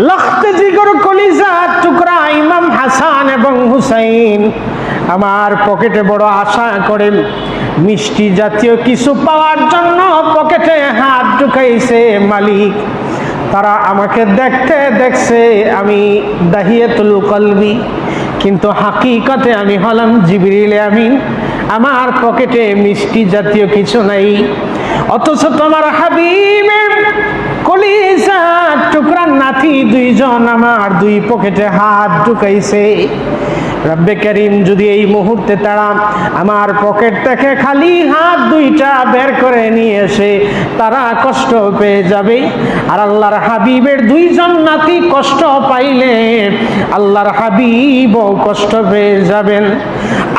লখতে জিগর কলিজার টুকরা ইমাম হাসান এবং হুসাইন আমার পকেটে বড় আশা করেন, মিষ্টি জাতীয় কিছু পাওয়ার জন্য পকেটে হাত ঢুকাইছে মালিক। তারা আমাকে দেখছে আমি দাহিয়াতুল কলবি, কিন্তু হাকিকতে আমি হলাম জিবরিল আমিন। আমার পকেটে মিষ্টি জাতীয় কিছু নাই, অথচ তোমার হাবিবের কলিজার টুকরার নাতি দুইজন আমার দুই পকেটে হাত ঢুকাইছে। রব্বে করিম যদি এই মুহূর্তে তারা আমার পকেট থেকে খালি হাত দুইটা বের করে নিয়ে এসে তারা কষ্ট পেয়ে যাবে, আর আল্লাহর হাবিবের দুইজন নাতি কষ্ট পাইলে আল্লাহর হাবিবও কষ্ট পেয়ে যাবেন।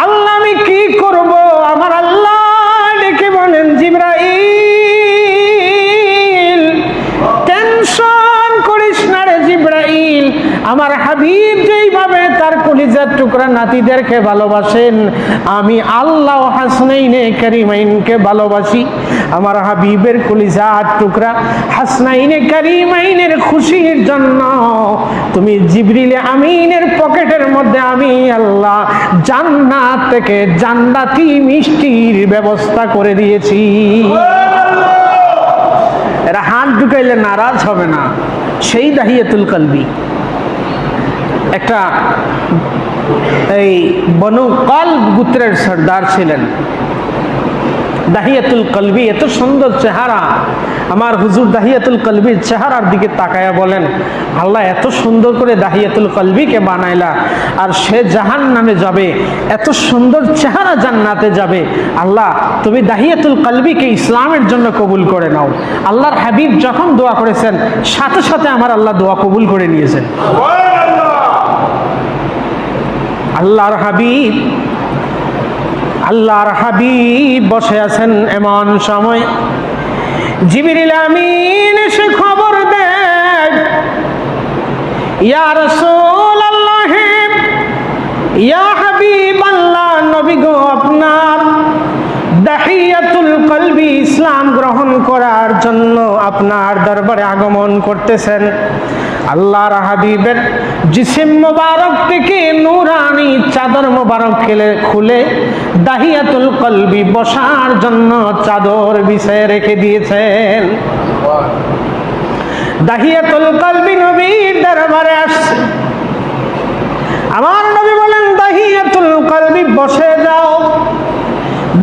আল্লাহ আমি কি করব? আমার আল্লাহ ডেকে বলেন, জিবরাইল টেনশন করিস না রে জিবরাইল, আমার হাবিব যেইভাবে তার কলিজার টুকরা নাতিদেরকে ভালোবাসেন, আমি আল্লাহ হাসনাইনে কারিমাইনকে ভালোবাসি। আমার হাবিবের কলিজার টুকরা হাসনাইনে কারিমাইনের খুশির জন্য তুমি জিবরিল আমিনের পকেটের মধ্যে আমি আল্লাহ জান্নাত থেকে জান্নাতি মিষ্টির ব্যবস্থা করে দিয়েছি। এরা হাত ঢুকাইলে নারাজ হবে না, সেই দাহিয়াতুল কলবি। একটা এই বনু কলব গোত্রের সর্দার ছিলেন দাহিয়াতুল কলবি, এত সুন্দর চেহারা। আমার হুজুর দাহিয়াতুল কলবির চেহারার দিকে তাকায়া বলেন, আল্লাহ এত সুন্দর করে দাহিয়াতুল কলবিকে বানাইলা, আর সে জাহান্নামে যাবে, এত সুন্দর চেহারা জান্নাতে যাবে। আল্লাহ তুমি দাহিয়াতুল কলবিকে ইসলামের জন্য কবুল করে নাও। আল্লাহর হাবিব যখন দোয়া করেছেন সাথে সাথে আমার আল্লাহ দোয়া কবুল করে নিয়েছেন। আল্লাহর হাবিব বসে আছেন, এমন সময় জিবরিল আমিন এসে খবর দেয়, ইয়া রাসূলুল্লাহ, ইয়া হাবিবাল্লাহ, নবী গো আপনার দাহিয়াতুল কলবি ইসলাম গ্রহণ করার জন্য আপনার দরবারে আগমন করতেছেন। আল্লাহর হাবিবের জিসিম মোবারক থেকে নূরানি চাদর মোবারক খুলে দাহিয়াতুল কলবি বসার জন্য চাদর বিছিয়ে রেখে দিয়েছেন। দাহিয়াতুল কলবি নবীর দরবারে আসছে। আমার নবী বলেন, দাহিয়াতুল কলবি বসে যাও।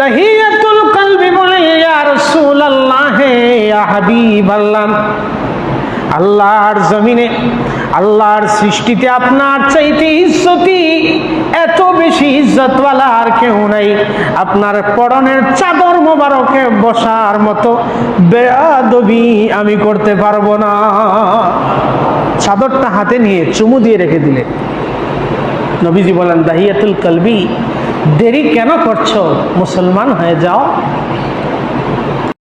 দাহিয়াতুল কলবি বলে, ইয়া রাসূলুল্লাহ, ইয়া হাবিবাল্লাহ, আল্লাহর জমিনে আল্লাহর সৃষ্টিতে আপনার চাইতে ইজ্জতি, এত বেশি ইজ্জতওয়ালা আর কেউ নাই। আপনার পরনের চাদর মোবারকে বসার মতো বেয়াদবি আমি করতে পারবো না। চাদরটা হাতে নিয়ে চুমু দিয়ে রেখে দিলে। নবীজি বলেন, দাহিয়াতুল কলবি দেরি কেন করছো? মুসলমান হয়ে যাও।